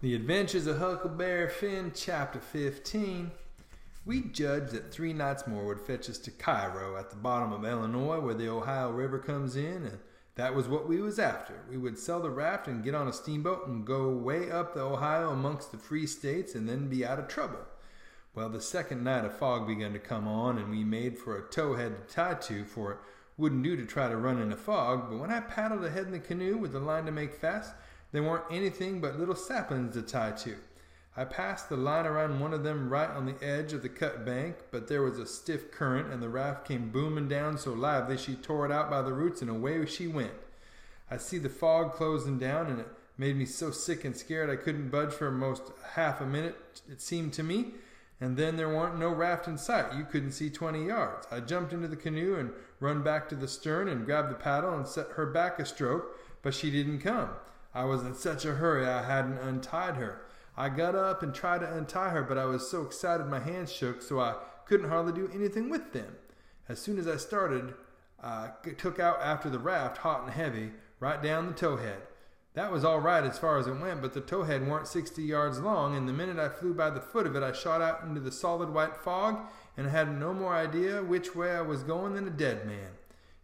The Adventures of Huckleberry Finn, Chapter 15. We judged that 3 nights more would fetch us to Cairo at the bottom of Illinois where the Ohio River comes in, and that was what we was after. We would sell the raft and get on a steamboat and go way up the Ohio amongst the free states and then be out of trouble. Well, the second night a fog began to come on, and we made for a towhead to tie to, for it wouldn't do to try to run in a fog. But when I paddled ahead in the canoe with the line to make fast, there weren't anything but little saplings to tie to. I passed the line around one of them right on the edge of the cut bank, but there was a stiff current, and the raft came booming down so lively she tore it out by the roots, and away she went. I see the fog closing down, and it made me so sick and scared I couldn't budge for most half a minute, it seemed to me, and then there weren't no raft in sight. You couldn't see 20 yards. I jumped into the canoe and run back to the stern and grabbed the paddle and set her back a stroke, but she didn't come. I was in such a hurry I hadn't untied her. I got up and tried to untie her, but I was so excited my hands shook so I couldn't hardly do anything with them. As soon as I started, I took out after the raft, hot and heavy, right down the towhead. That was all right as far as it went, but the towhead weren't 60 yards long, and the minute I flew by the foot of it, I shot out into the solid white fog, and I had no more idea which way I was going than a dead man.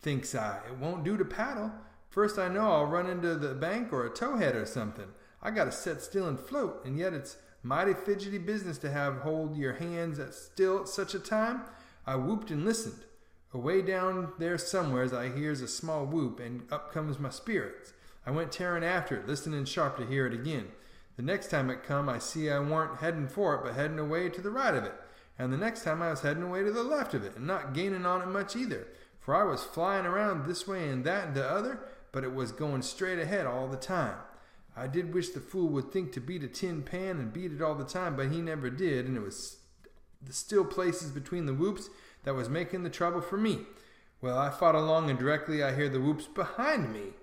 Thinks I, it won't do to paddle. First I know I'll run into the bank or a towhead or something. I got to sit still and float, and yet it's mighty fidgety business to have hold your hands still at such a time. I whooped and listened. Away down there somewheres I hears a small whoop, and up comes my spirits. I went tearing after it, listening sharp to hear it again. The next time it come, I see I weren't heading for it, but heading away to the right of it. And the next time I was heading away to the left of it, and not gaining on it much either, for I was flying around this way and that and the other, but it was going straight ahead all the time. I did wish the fool would think to beat a tin pan and beat it all the time, but he never did, and it was the still places between the whoops that was making the trouble for me. Well, I fought along, and directly I hear the whoops behind me.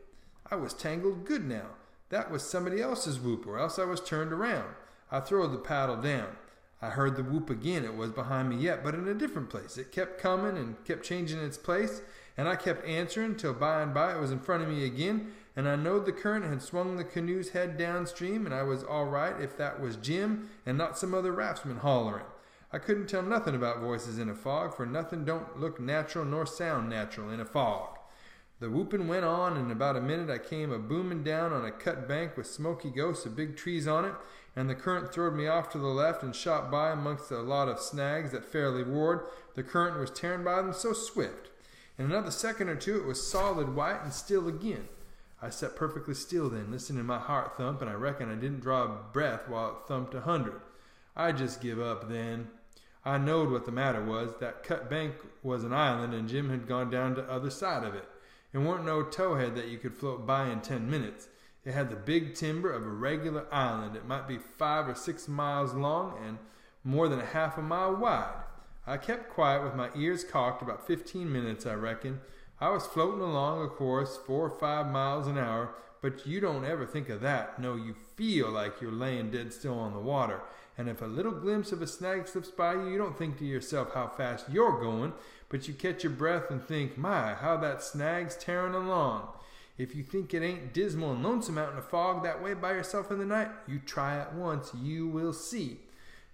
I was tangled good now. That was somebody else's whoop, or else I was turned around. I throwed the paddle down. I heard the whoop again. It was behind me yet, but in a different place. It kept coming and kept changing its place, and I kept answering till by and by it was in front of me again, and I knowed the current had swung the canoe's head downstream, and I was all right if that was Jim and not some other raftsman hollering. I couldn't tell nothing about voices in a fog, for nothing don't look natural nor sound natural in a fog. The whooping went on, and in about a minute I came a-booming down on a cut bank with smoky ghosts of big trees on it, and the current throwed me off to the left and shot by amongst a lot of snags that fairly roared. The current was tearing by them so swift. In another second or two it was solid white and still again. I sat perfectly still then, listening to my heart thump, and I reckon I didn't draw a breath while it thumped 100. I just give up then. I knowed what the matter was. That cut bank was an island, and Jim had gone down to other side of it. It weren't no towhead that you could float by in 10 minutes. It had the big timber of a regular island. It might be 5 or 6 miles long and more than a half a mile wide. I kept quiet with my ears cocked about 15 minutes, I reckon. I was floating along, of course, 4 or 5 miles an hour, but you don't ever think of that. No, you feel like you're laying dead still on the water. And if a little glimpse of a snag slips by you, you don't think to yourself how fast you're going, but you catch your breath and think, my, how that snag's tearing along. If you think it ain't dismal and lonesome out in the fog that way by yourself in the night, you try it once, you will see.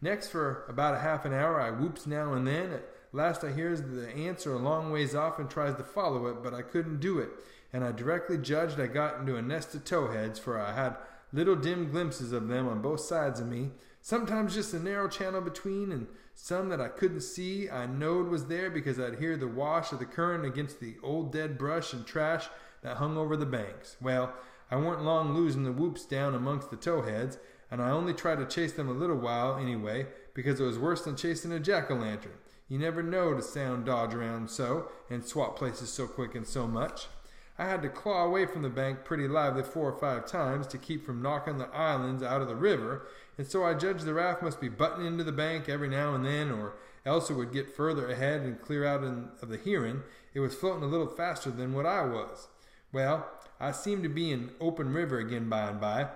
Next, for about a half an hour, I whoops now and then. At last I hears the answer a long ways off and tries to follow it, but I couldn't do it, and I directly judged I got into a nest of towheads, for I had little dim glimpses of them on both sides of me, sometimes just a narrow channel between, and some that I couldn't see I knowed was there because I'd hear the wash of the current against the old dead brush and trash that hung over the banks. Well, I weren't long losing the whoops down amongst the towheads, and I only tried to chase them a little while anyway, because it was worse than chasing a jack-o'-lantern. You never know to sound dodge around so, and swap places so quick and so much. I had to claw away from the bank pretty lively 4 or 5 times to keep from knocking the islands out of the river, and so I judged the raft must be butting into the bank every now and then, or else it would get further ahead and clear out of the hearing. It was floating a little faster than what I was. Well, I seemed to be in open river again by and by,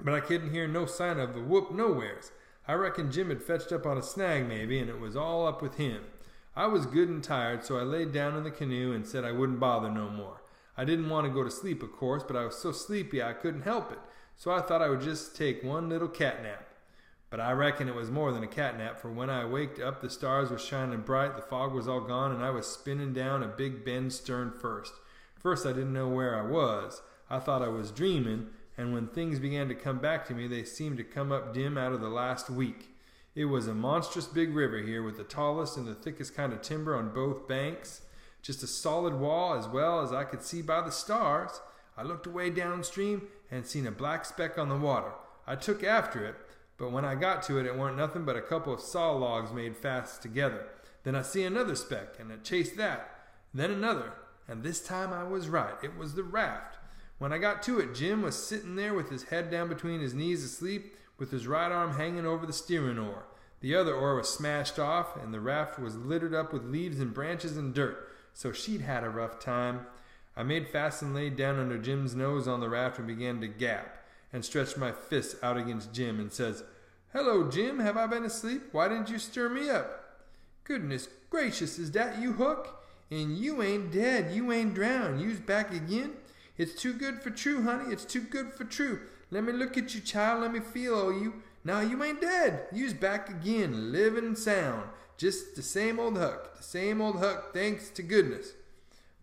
but I couldn't hear no sign of the whoop nowheres. I reckon Jim had fetched up on a snag maybe, and it was all up with him. I was good and tired, so I laid down in the canoe and said I wouldn't bother no more. I didn't want to go to sleep, of course, but I was so sleepy I couldn't help it. so I thought I would just take one little cat nap. But I reckon it was more than a cat nap, for when I waked up the stars were shining bright, the fog was all gone, and I was spinning down a big bend stern first. First I didn't know where I was. I thought I was dreaming, and when things began to come back to me, they seemed to come up dim out of the last week. It was a monstrous big river here, with the tallest and the thickest kind of timber on both banks. Just a solid wall, as well as I could see by the stars. I looked away downstream and seen a black speck on the water. I took after it, but when I got to it, it weren't nothing but a couple of saw logs made fast together. Then I see another speck, and I chased that. Then another, and this time I was right. It was the raft. When I got to it, Jim was sitting there with his head down between his knees asleep, with his right arm hanging over the steering oar. The other oar was smashed off, and the raft was littered up with leaves and branches and dirt, so she'd had a rough time. I made fast and laid down under Jim's nose on the raft and began to gap, and stretched my fists out against Jim and says, "Hello, Jim, have I been asleep? Why didn't you stir me up?" "Goodness gracious, is that you, Huck? And you ain't dead, you ain't drowned, you's back again? It's too good for true, honey, it's too good for true. Let me look at you, child, let me feel o' you. Now you ain't dead, you's back again, living and sound. Just the same old Huck, thanks to goodness."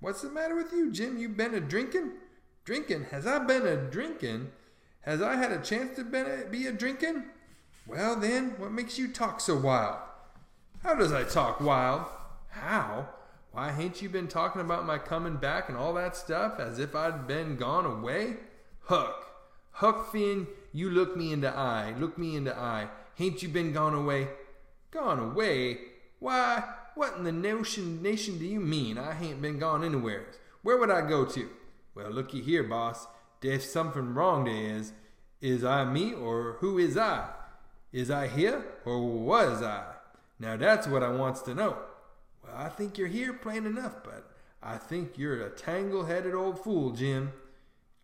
"What's the matter with you, Jim? You been a drinking?" "Drinking? Has I been a drinking? Has I had a chance to be a drinking?" "Well then, what makes you talk so wild?" "How does I talk wild?" "How? Why, hain't you been talking about my coming back and all that stuff, as if I'd been gone away?" Huck Finn, you look me in the eye. Hain't you been gone away?" "Gone away? Why, what in the nation do you mean? I hain't been gone anywheres. Where would I go to?" "Well, looky here, boss. There's something wrong there is. Is I me, or who is I? Is I here, or was I? Now that's what I wants to know." "Well, I think you're here plain enough, but I think you're a tangle-headed old fool, Jim."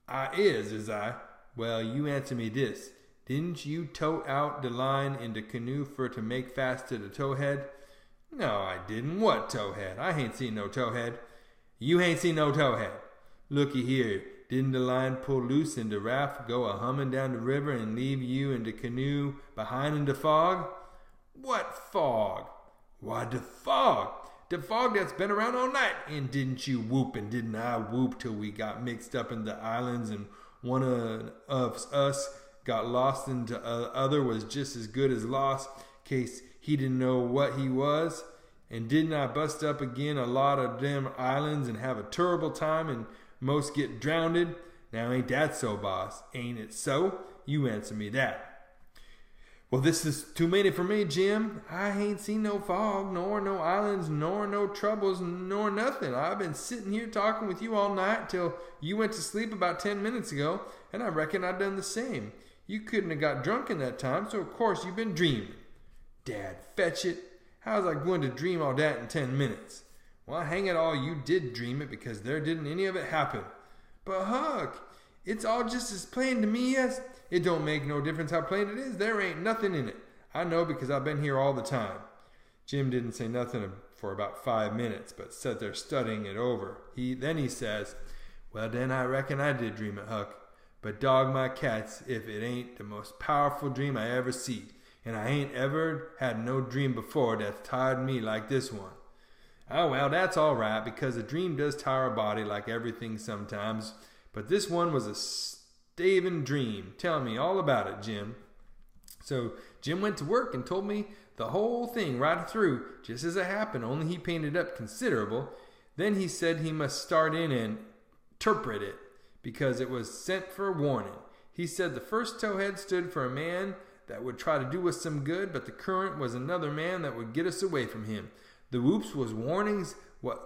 "I is I? Well, you answer me this. Didn't you tote out the line in the canoe for to make fast to the towhead?" "No, I didn't. What towhead? I hain't seen no towhead." "You hain't seen no towhead? Looky here. Didn't the line pull loose and the raft go a-humming down the river and leave you and the canoe behind in the fog?" "What fog?" "Why, the fog. The fog that's been around all night. And didn't you whoop and didn't I whoop till we got mixed up in the islands and one of us got lost and the other was just as good as lost, case he didn't know what he was? And didn't I bust up again a lot of them islands and have a terrible time and most get drowned? Now ain't that so, boss? Ain't it so? You answer me that." "Well, this is too many for me, Jim. I hain't seen no fog, nor no islands, nor no troubles, nor nothing. I've been sitting here talking with you all night till you went to sleep about 10 minutes ago, and I reckon I done the same. You couldn't have got drunk in that time, so of course you've been dreaming." "Dad, fetch it. How's I going to dream all that in 10 minutes? "Well, hang it all, you did dream it, because there didn't any of it happen." "But Huck, it's all just as plain to me as—" "It don't make no difference how plain it is. There ain't nothing in it. I know because I've been here all the time." Jim didn't say nothing for about 5 minutes, but sat there studying it over. Then he says, "Well, then I reckon I did dream it, Huck. But dog my cats if it ain't the most powerful dream I ever see. And I ain't ever had no dream before that's tired me like this one." "Oh, well, that's all right, because a dream does tire a body like everything sometimes. But this one was a staving dream. Tell me all about it, Jim." So Jim went to work and told me the whole thing right through, just as it happened, only he painted up considerable. Then he said he must start in and interpret it, because it was sent for a warning. He said the first towhead stood for a man that would try to do us some good, but the current was another man that would get us away from him. The whoops was warnings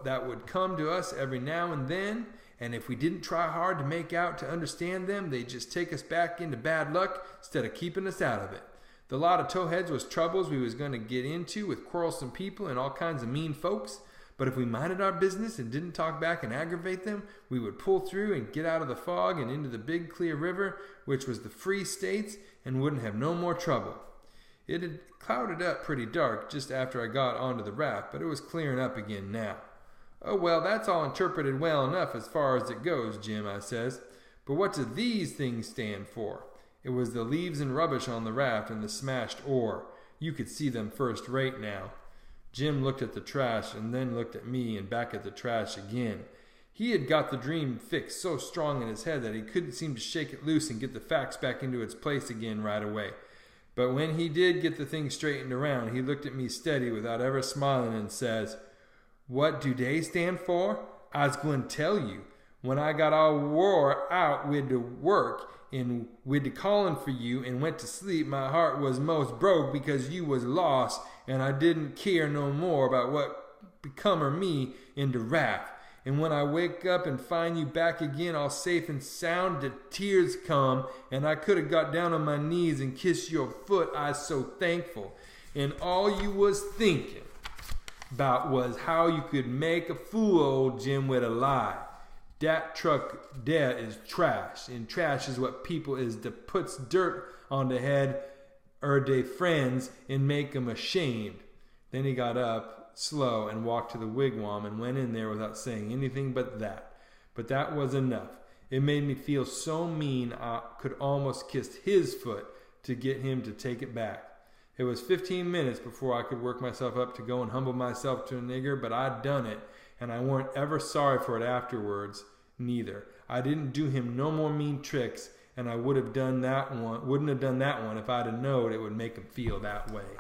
that would come to us every now and then, and if we didn't try hard to make out to understand them, they'd just take us back into bad luck instead of keeping us out of it. The lot of towheads was troubles we was going to get into with quarrelsome people and all kinds of mean folks, but if we minded our business and didn't talk back and aggravate them, we would pull through and get out of the fog and into the big clear river, which was the free states, and wouldn't have no more trouble. It had clouded up pretty dark just after I got onto the raft, but it was clearing up again now. "Oh, well, that's all interpreted well enough as far as it goes, Jim," I says. "But what do these things stand for?" It was the leaves and rubbish on the raft and the smashed oar. You could see them first rate now. Jim looked at the trash and then looked at me and back at the trash again. He had got the dream fixed so strong in his head that he couldn't seem to shake it loose and get the facts back into its place again right away. But when he did get the thing straightened around, he looked at me steady without ever smiling and says, "What do they stand for? I's gwine tell you. When I got all wore out wid the work and wid the calling for you and went to sleep, my heart was most broke because you was lost and I didn't care no more about what become of me in the raft. And when I wake up and find you back again all safe and sound, the tears come, and I could have got down on my knees and kissed your foot. I's so thankful. And all you was thinking about was how you could make a fool of old Jim with a lie. Dat truck there is trash, and trash is what people is that puts dirt on the head er they friends and make 'em ashamed." Then he got up slow and walked to the wigwam and went in there without saying anything but that. But that was enough. It made me feel so mean I could almost kiss his foot to get him to take it back. It was 15 minutes before I could work myself up to go and humble myself to a nigger, but I'd done it, and I weren't ever sorry for it afterwards, neither. I didn't do him no more mean tricks, and I wouldn't have done that one if I'd have knowed it would make him feel that way.